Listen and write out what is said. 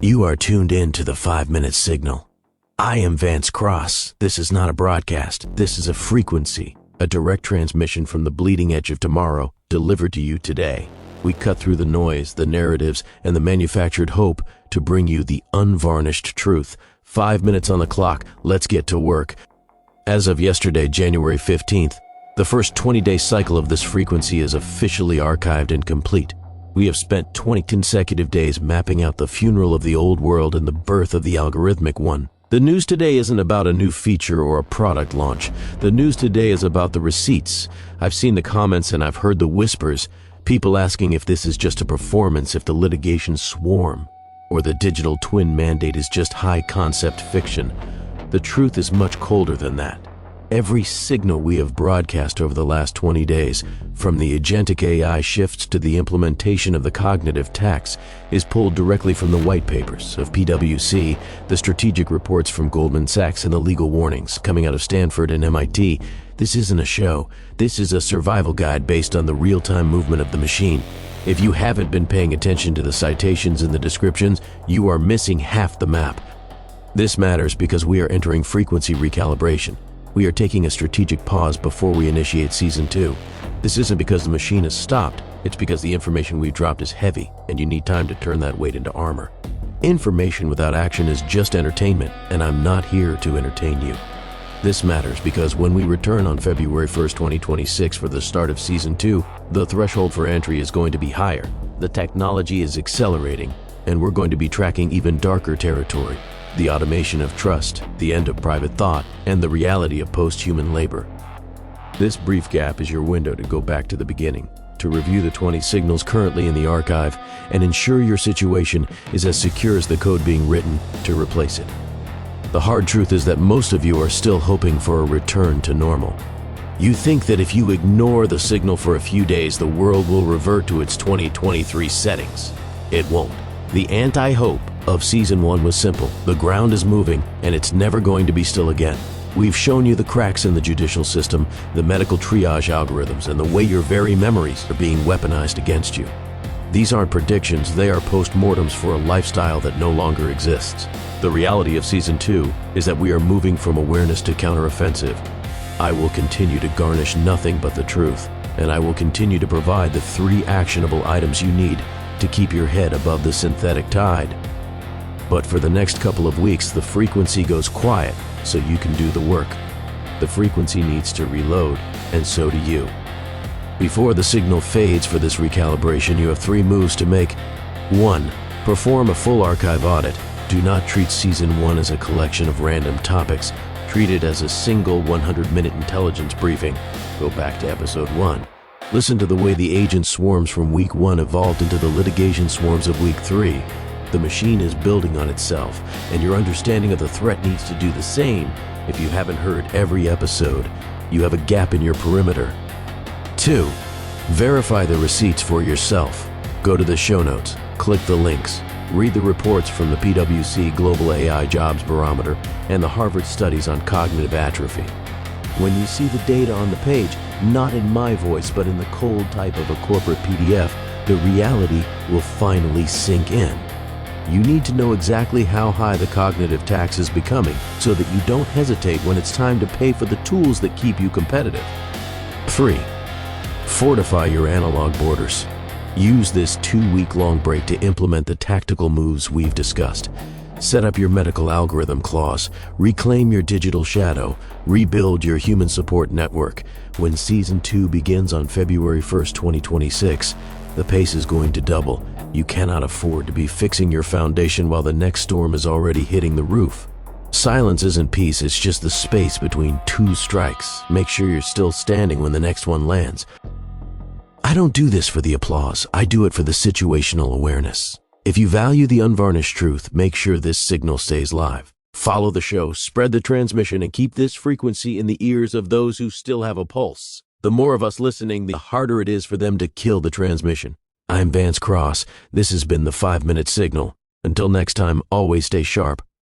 You are tuned in to the 5-minute signal. I am Vance Kross. This is not a broadcast. This is a frequency, a direct transmission from the bleeding edge of tomorrow, delivered to you today. We cut through the noise, the narratives, and the manufactured hope to bring you the unvarnished truth. 5 minutes on the clock. Let's get to work. As of yesterday, January 15th, the first 20-day cycle of this frequency is officially archived and complete. We have spent 20 consecutive days mapping out the funeral of the old world and the birth of the algorithmic one. The news today isn't about a new feature or a product launch. The news today is about the receipts. I've seen the comments and I've heard the whispers. People asking if this is just a performance, if the litigation swarm, or the digital twin mandate is just high-concept fiction. The truth is much colder than that. Every signal we have broadcast over the last 20 days, from the agentic AI shifts to the implementation of the cognitive tax, is pulled directly from the white papers of PwC, the strategic reports from Goldman Sachs, and the legal warnings coming out of Stanford and MIT. This isn't a show. This is a survival guide based on the real-time movement of the machine. If you haven't been paying attention to the citations and the descriptions, you are missing half the map. This matters because we are entering frequency recalibration. We are taking a strategic pause before we initiate Season 2. This isn't because the machine has stopped, it's because the information we've dropped is heavy, and you need time to turn that weight into armor. Information without action is just entertainment, and I'm not here to entertain you. This matters because when we return on February 1st, 2026 for the start of Season 2, the threshold for entry is going to be higher. The technology is accelerating, and we're going to be tracking even darker territory. The automation of trust, the end of private thought, and the reality of post-human labor. This brief gap is your window to go back to the beginning, to review the 20 signals currently in the archive, and ensure your situation is as secure as the code being written to replace it. The hard truth is that most of you are still hoping for a return to normal. You think that if you ignore the signal for a few days, the world will revert to its 2023 settings. It won't. The anti-hope of Season 1 was simple. The ground is moving, and it's never going to be still again. We've shown you the cracks in the judicial system, the medical triage algorithms, and the way your very memories are being weaponized against you. These aren't predictions, they are post-mortems for a lifestyle that no longer exists. The reality of Season 2 is that we are moving from awareness to counteroffensive. I will continue to garnish nothing but the truth, and I will continue to provide the 3 actionable items you need to keep your head above the synthetic tide. But for the next couple of weeks, the frequency goes quiet so you can do the work. The frequency needs to reload, and so do you. Before the signal fades for this recalibration, you have 3 moves to make. 1. Perform a full archive audit. Do not treat Season 1 as a collection of random topics. Treat it as a single 100-minute intelligence briefing. Go back to Episode 1. Listen to the way the agent swarms from Week 1 evolved into the litigation swarms of Week 3. The machine is building on itself, and your understanding of the threat needs to do the same. If you haven't heard every episode, you have a gap in your perimeter. 2. Verify the receipts for yourself. Go to the show notes, click the links, read the reports from the PwC Global AI Jobs Barometer and the Harvard studies on cognitive atrophy. When you see the data on the page, not in my voice but in the cold type of a corporate PDF, the reality will finally sink in. You need to know exactly how high the cognitive tax is becoming so that you don't hesitate when it's time to pay for the tools that keep you competitive. 3. Fortify your analog borders. Use this 2-week-long break to implement the tactical moves we've discussed. Set up your medical algorithm clause, reclaim your digital shadow, rebuild your human support network. When Season 2 begins on February 1st, 2026, the pace is going to double. You cannot afford to be fixing your foundation while the next storm is already hitting the roof. Silence isn't peace, it's just the space between 2 strikes. Make sure you're still standing when the next one lands. I don't do this for the applause, I do it for the situational awareness. If you value the unvarnished truth, make sure this signal stays live. Follow the show, spread the transmission, and keep this frequency in the ears of those who still have a pulse. The more of us listening, the harder it is for them to kill the transmission. I'm Vance Kross. This has been the 5-minute signal. Until next time, always stay sharp.